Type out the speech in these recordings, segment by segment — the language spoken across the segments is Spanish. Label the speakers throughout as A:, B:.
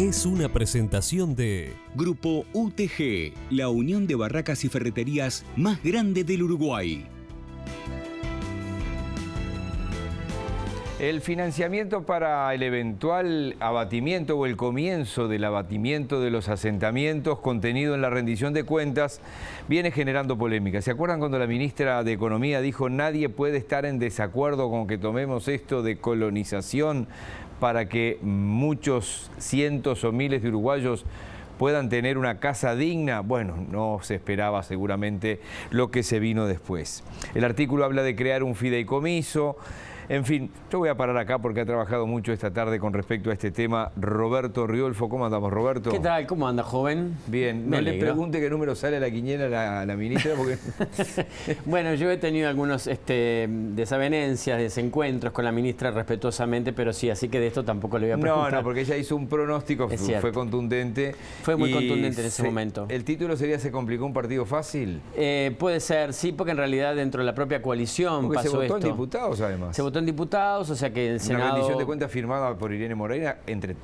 A: es una presentación de
B: Grupo UTG, la unión de barracas y ferreterías más grande del Uruguay.
C: El financiamiento para el eventual abatimiento o el comienzo del abatimiento de los asentamientos contenido en la rendición de cuentas viene generando polémica. ¿Se acuerdan cuando la ministra de Economía dijo nadie puede estar en desacuerdo con que tomemos esto de colonización para que muchos cientos o miles de uruguayos puedan tener una casa digna? Bueno, no se esperaba seguramente lo que se vino después. El artículo habla de crear un fideicomiso. En fin, yo voy a parar acá porque ha trabajado mucho esta tarde con respecto a este tema Roberto Riolfo. ¿Cómo andamos, Roberto?
D: ¿Qué tal? ¿Cómo anda, joven?
C: Bien. No le pregunte qué número sale a la quiniela a la ministra porque...
D: Bueno, yo he tenido algunos desavenencias, desencuentros con la ministra respetuosamente, pero sí, así que de esto tampoco le voy a preguntar.
C: No, porque ella hizo un pronóstico, fue contundente.
D: Fue muy contundente en ese momento.
C: ¿El título sería ¿se complicó un partido fácil?
D: Puede ser, sí, porque en realidad dentro de la propia coalición
C: porque
D: pasó esto.
C: Se votó en diputados, además.
D: Se votó en diputados, o sea que el Senado...
C: Una rendición de cuentas firmada por Irene Moreira entre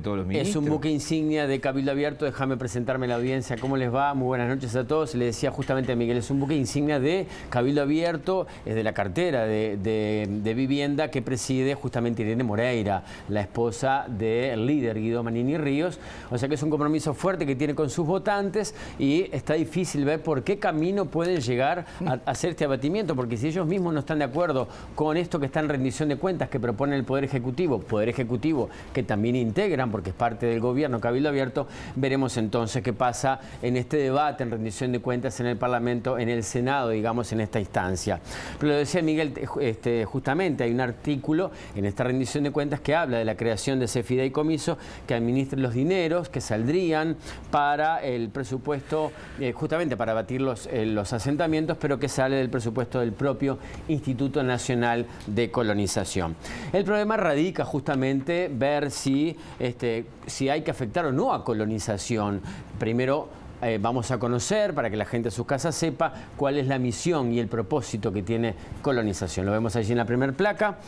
C: todos los ministros.
D: Es un buque insignia de Cabildo Abierto. Déjame presentarme a la audiencia. ¿Cómo les va? Muy buenas noches a todos. Le decía justamente a Miguel, es un buque insignia de Cabildo Abierto, es de la cartera de vivienda que preside justamente Irene Moreira, la esposa del líder Guido Manini Ríos. O sea que es un compromiso fuerte que tiene con sus votantes y está difícil ver por qué camino pueden llegar a hacer este abatimiento, porque si ellos mismos no están de acuerdo con esto que está en rendición de cuentas que propone el Poder Ejecutivo que también integran, porque es parte del gobierno Cabildo Abierto, veremos entonces qué pasa en este debate en rendición de cuentas en el Parlamento, en el Senado, digamos, en esta instancia. Pero lo decía Miguel, justamente hay un artículo en esta rendición de cuentas que habla de la creación de ese fideicomiso que administre los dineros que saldrían para el presupuesto, justamente para abatir los asentamientos, pero que sale del presupuesto del propio Instituto Nacional de Colonización. El problema radica justamente ver si hay que afectar o no a colonización. Primero vamos a conocer, para que la gente de sus casas sepa, cuál es la misión y el propósito que tiene colonización. Lo vemos allí en la primera placa.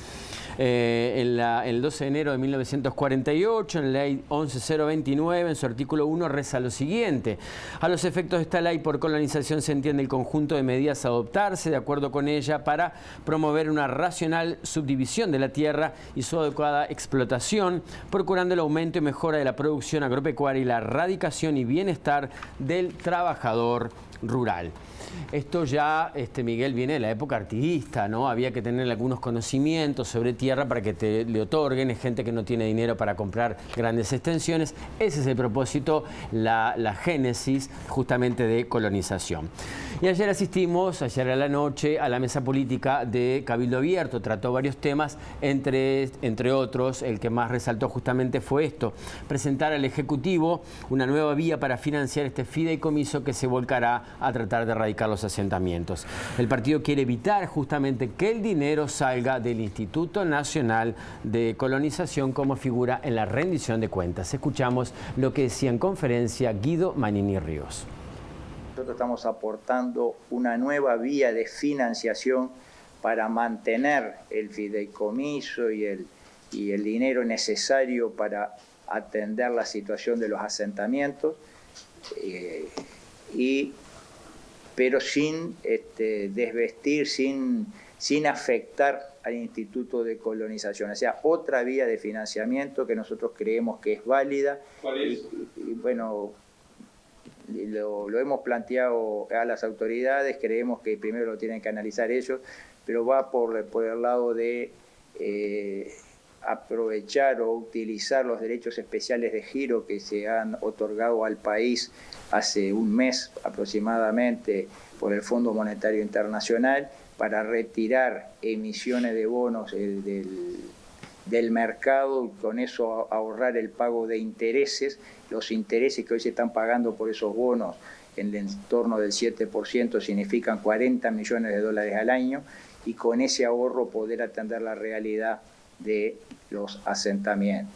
D: El 12 de enero de 1948, en la ley 11029, en su artículo 1, reza lo siguiente: a los efectos de esta ley por colonización se entiende el conjunto de medidas a adoptarse de acuerdo con ella para promover una racional subdivisión de la tierra y su adecuada explotación, procurando el aumento y mejora de la producción agropecuaria y la erradicación y bienestar del trabajador rural. Esto ya, Miguel, viene de la época artiguista, ¿no? Había que tener algunos conocimientos sobre tierra para que le otorguen. Es gente que no tiene dinero para comprar grandes extensiones. Ese es el propósito, la génesis justamente de colonización. Y ayer asistimos, ayer a la noche, a la mesa política de Cabildo Abierto. Trató varios temas, entre otros, el que más resaltó justamente fue esto: presentar al Ejecutivo una nueva vía para financiar este fideicomiso que se volcará a tratar de erradicar los asentamientos. El partido quiere evitar justamente que el dinero salga del Instituto Nacional de Colonización como figura en la rendición de cuentas. Escuchamos lo que decía en conferencia Guido Manini Ríos.
E: Nosotros estamos aportando una nueva vía de financiación para mantener el fideicomiso y el dinero necesario para atender la situación de los asentamientos, pero sin desvestir, sin afectar al Instituto de Colonización. O sea, otra vía de financiamiento que nosotros creemos que es válida.
F: ¿Cuál es?
E: Y bueno, lo hemos planteado a las autoridades, creemos que primero lo tienen que analizar ellos, pero va por el lado de aprovechar o utilizar los derechos especiales de giro que se han otorgado al país hace un mes aproximadamente por el Fondo Monetario Internacional para retirar emisiones de bonos del mercado y con eso ahorrar el pago de intereses. Los intereses que hoy se están pagando por esos bonos en el entorno del 7% significan 40 millones de dólares al año, y con ese ahorro poder atender la realidad de los asentamientos.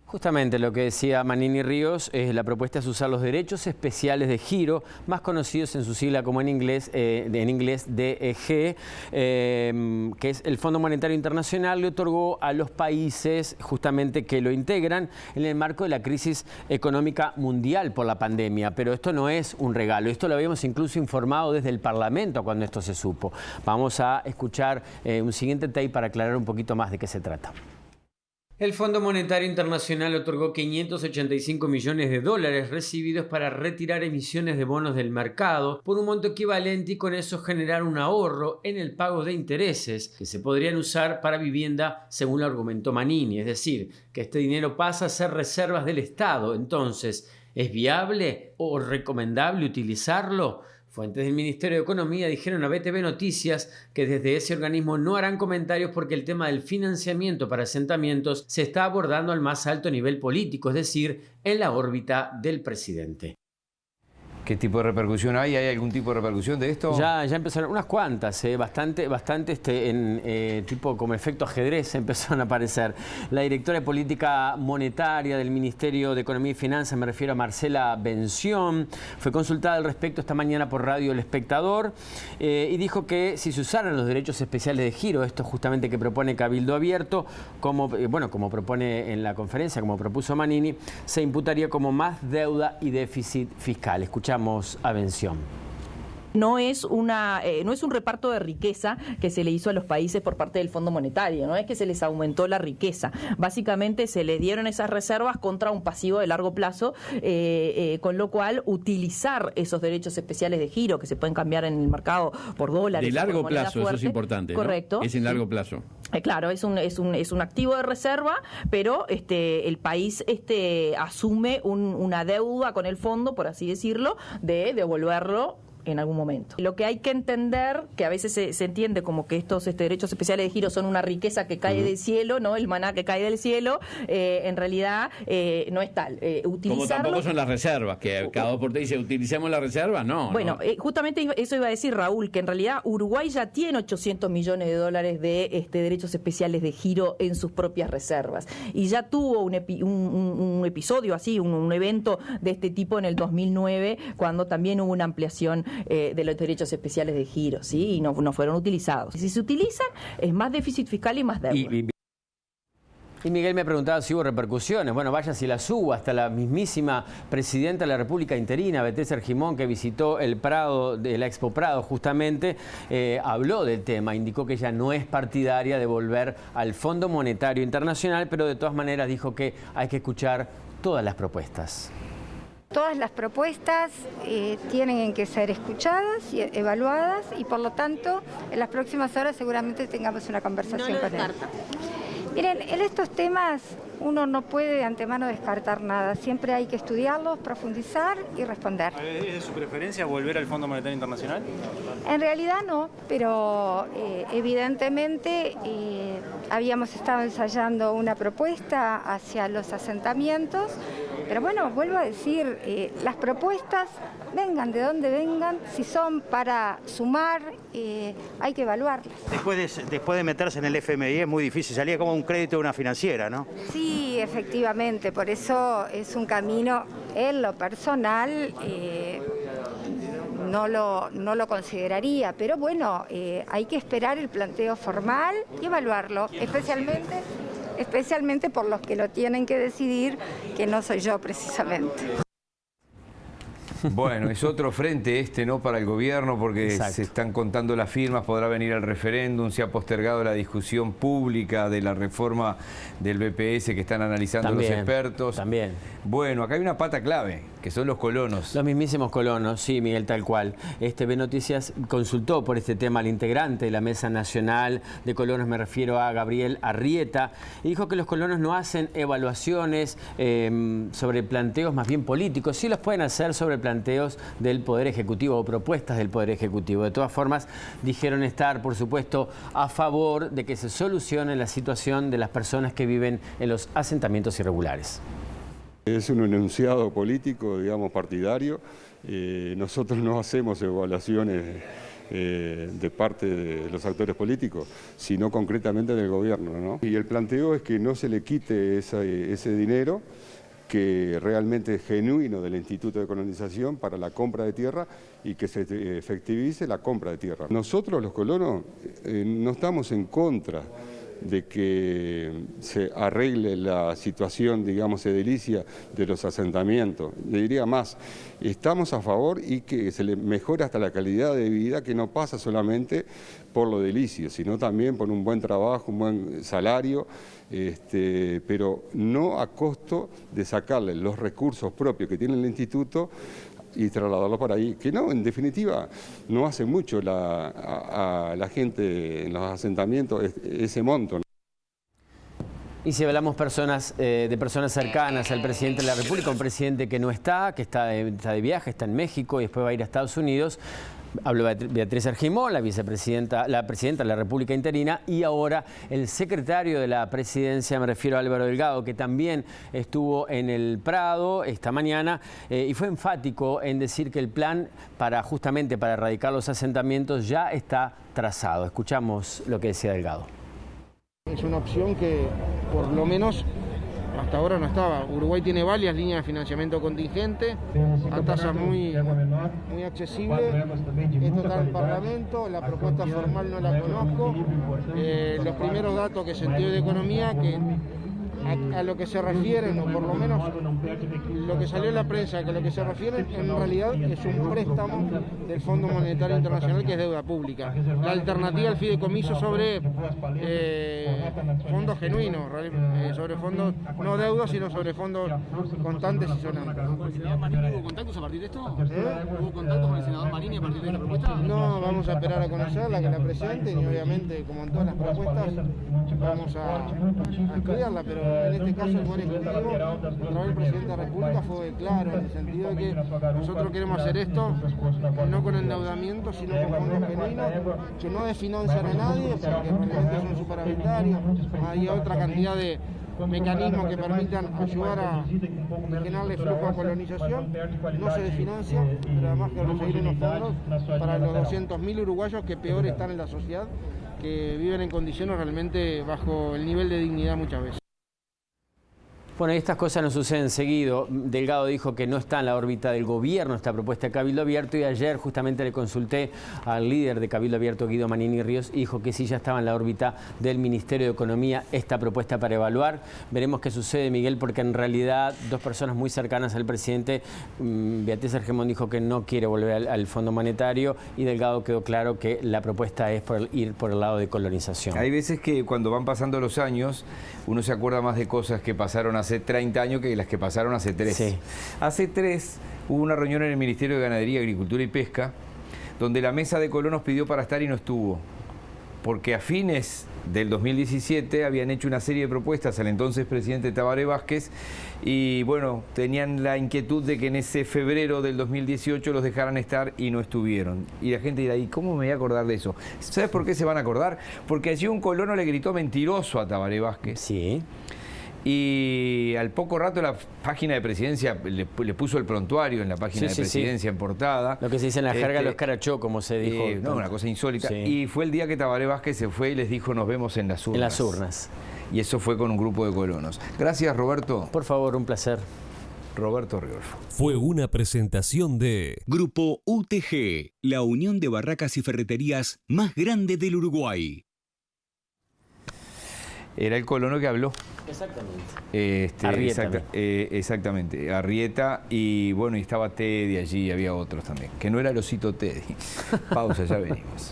D: Justamente lo que decía Manini Ríos, la propuesta es usar los derechos especiales de giro, más conocidos en su sigla como en inglés DEG, que es el Fondo Monetario Internacional, le otorgó a los países justamente que lo integran en el marco de la crisis económica mundial por la pandemia. Pero esto no es un regalo, esto lo habíamos incluso informado desde el Parlamento cuando esto se supo. Vamos a escuchar un siguiente tape para aclarar un poquito más de qué se trata. El Fondo Monetario Internacional otorgó 585 millones de dólares recibidos para retirar emisiones de bonos del mercado por un monto equivalente y con eso generar un ahorro en el pago de intereses que se podrían usar para vivienda, según lo argumentó Manini. Es decir, que este dinero pasa a ser reservas del Estado. Entonces, ¿es viable o recomendable utilizarlo? Fuentes del Ministerio de Economía dijeron a BTV Noticias que desde ese organismo no harán comentarios porque el tema del financiamiento para asentamientos se está abordando al más alto nivel político, es decir, en la órbita del presidente.
C: ¿Qué tipo de repercusión hay? ¿Hay algún tipo de repercusión de esto?
D: Ya empezaron unas cuantas, bastante tipo como efecto ajedrez empezaron a aparecer. La directora de Política Monetaria del Ministerio de Economía y Finanzas, me refiero a Marcela Bención, fue consultada al respecto esta mañana por Radio El Espectador y dijo que si se usaran los derechos especiales de giro, esto justamente que propone Cabildo Abierto, como propone en la conferencia, como propuso Manini, se imputaría como más deuda y déficit fiscal. Escuchamos a Bención.
F: No es un reparto de riqueza que se le hizo a los países por parte del Fondo Monetario, no es que se les aumentó la riqueza. Básicamente se les dieron esas reservas contra un pasivo de largo plazo, con lo cual utilizar esos derechos especiales de giro que se pueden cambiar en el mercado por dólares.
G: De largo plazo, fuerte, eso es importante, ¿no?
F: Correcto.
G: Es en largo plazo.
F: Claro, es un activo de reserva, pero el país asume una deuda con el fondo, por así decirlo, de devolverlo en algún momento. Lo que hay que entender, que a veces se entiende como que estos derechos especiales de giro son una riqueza que cae del cielo, ¿no? El maná que cae del cielo, en realidad no es tal.
G: Como tampoco son las reservas, que cada dos por tres dice, ¿utilicemos las reservas? No.
F: Bueno, no. Justamente eso iba a decir Raúl, que en realidad Uruguay ya tiene 800 millones de dólares de derechos especiales de giro en sus propias reservas. Y ya tuvo un episodio así, un evento de este tipo en el 2009, cuando también hubo una ampliación de los derechos especiales de giro, ¿sí? Y no fueron utilizados. Y si se utilizan, es más déficit fiscal y más deuda.
D: Y Miguel me preguntaba si hubo repercusiones. Bueno, vaya si las hubo. Hasta la mismísima presidenta de la República interina, Beatriz Argimón, que visitó el Prado, de la Expo Prado justamente, habló del tema. Indicó que ella no es partidaria de volver al Fondo Monetario Internacional, pero de todas maneras dijo que hay que escuchar todas las propuestas.
H: Todas las propuestas tienen que ser escuchadas y evaluadas y por lo tanto en las próximas horas seguramente tengamos una conversación con él. Miren, en estos temas uno no puede de antemano descartar nada, siempre hay que estudiarlos, profundizar y responder.
I: ¿Es de su preferencia volver al Fondo Monetario Internacional?
H: En realidad no, pero evidentemente habíamos estado ensayando una propuesta hacia los asentamientos, pero bueno, vuelvo a decir, las propuestas vengan de donde vengan, si son para sumar, hay que evaluarlas.
I: Después de meterse en el FMI es muy difícil, salía como un crédito de una financiera, ¿no?
H: Sí, efectivamente, por eso es un camino, en lo personal, no lo consideraría, pero bueno, hay que esperar el planteo formal y evaluarlo, especialmente por los que lo tienen que decidir, que no soy yo precisamente.
C: Bueno, es otro frente ¿no? Para el gobierno, porque
D: Exacto.
C: Se están contando las firmas, podrá venir el referéndum, se ha postergado la discusión pública de la reforma del BPS que están analizando los expertos.
D: También.
C: Bueno, acá hay una pata clave, que son los colonos.
D: Los mismísimos colonos, sí, Miguel, tal cual. B Noticias consultó por este tema al integrante de la Mesa Nacional de Colonos, me refiero a Gabriel Arrieta, y dijo que los colonos no hacen evaluaciones sobre planteos más bien políticos, sí los pueden hacer sobre planteos del Poder Ejecutivo o propuestas del Poder Ejecutivo. De todas formas, dijeron estar, por supuesto, a favor de que se solucione la situación de las personas que viven en los asentamientos irregulares.
J: Es un enunciado político, digamos, partidario. Nosotros no hacemos evaluaciones de parte de los actores políticos, sino concretamente del gobierno, ¿no? Y el planteo es que no se le quite ese dinero que realmente es genuino del Instituto de Colonización para la compra de tierra y que se efectivice la compra de tierra. Nosotros los colonos no estamos en contra de que se arregle la situación, digamos, edilicia de los asentamientos. Le diría más, estamos a favor y que se le mejore hasta la calidad de vida, que no pasa solamente por lo edilicio, sino también por un buen trabajo, un buen salario, pero no a costo de sacarle los recursos propios que tiene el instituto y trasladarlo para ahí, que no, en definitiva, no hace mucho a la gente en los asentamientos ese monto, ¿no?
D: Y si hablamos de personas cercanas al presidente de la República, un presidente que no está, que está de viaje, está en México y después va a ir a Estados Unidos. Habló Beatriz Argimón, la presidenta de la República interina, y ahora el secretario de la presidencia, me refiero a Álvaro Delgado, que también estuvo en el Prado esta mañana y fue enfático en decir que el plan justamente para erradicar los asentamientos ya está trazado. Escuchamos lo que decía Delgado.
K: Es una opción que por lo menos hasta ahora no estaba. Uruguay tiene varias líneas de financiamiento contingente a tasas muy accesibles. Esto está en el Parlamento, la propuesta formal no la conozco. Los primeros datos que se dio de economía, que a lo que se refieren, o por lo menos lo que salió en la prensa, que a lo que se refieren en realidad es un préstamo del Fondo Monetario Internacional, que es deuda pública. La alternativa al fideicomiso sobre fondos genuinos, sobre fondos no deudas, sino sobre fondos constantes y sonantes.
L: ¿Hubo contactos a partir de esto? ¿Hubo contactos con el senador Marini a partir de esta propuesta?
K: No, vamos a esperar a conocerla, que la presente, y obviamente, como en todas las propuestas, vamos a estudiarla, pero en este caso el buen ejecutivo, a través del presidente de la República, fue claro en el sentido de que nosotros queremos hacer esto no con endeudamiento, sino con fondos genuinos, que no desfinancian a nadie, porque realmente son superavitarios. Hay otra cantidad de mecanismos que permitan ayudar a generarle flujo a colonización. No se desfinancia, pero además que recibir unos fondos para los 200.000 uruguayos que peor están en la sociedad, que viven en condiciones realmente bajo el nivel de dignidad muchas veces.
D: Bueno, y estas cosas no suceden seguido. Delgado dijo que no está en la órbita del gobierno esta propuesta de Cabildo Abierto, y ayer justamente le consulté al líder de Cabildo Abierto, Guido Manini Ríos, y dijo que sí, ya estaba en la órbita del Ministerio de Economía esta propuesta para evaluar. Veremos qué sucede, Miguel, porque en realidad dos personas muy cercanas al presidente, Beatriz Argimón dijo que no quiere volver al Fondo Monetario, y Delgado quedó claro que la propuesta es ir por el lado de colonización.
C: Hay veces que cuando van pasando los años, uno se acuerda más de cosas que pasaron hace 30 años que las que pasaron hace 3. Sí. Hace 3 hubo una reunión en el Ministerio de Ganadería, Agricultura y Pesca, donde la mesa de colonos pidió para estar y no estuvo, porque a fines del 2017 habían hecho una serie de propuestas al entonces presidente Tabaré Vázquez, y bueno, tenían la inquietud de que en ese febrero del 2018 los dejaran estar y no estuvieron. Y la gente dirá, ¿y cómo me voy a acordar de eso? ¿Sabes por qué se van a acordar? Porque allí un colono le gritó mentiroso a Tabaré Vázquez.
D: Sí.
C: Y al poco rato la página de presidencia le puso el prontuario en la página de presidencia en portada.
D: Lo que se dice en la jerga los carachó, como se dijo.
C: No, una cosa insólita. Sí. Y fue el día que Tabaré Vázquez se fue y les dijo, nos vemos en las urnas.
D: En las urnas.
C: Y eso fue con un grupo de colonos. Gracias, Roberto.
D: Por favor, un placer.
C: Roberto Riolfo.
A: Fue una presentación de
B: Grupo UTG, la unión de barracas y ferreterías más grande del Uruguay.
C: Era el colono que habló.
D: Exactamente.
C: Arrieta. Exactamente. Arrieta, y bueno, y estaba Teddy allí, había otros también. Que no era el osito Teddy. Pausa, ya venimos.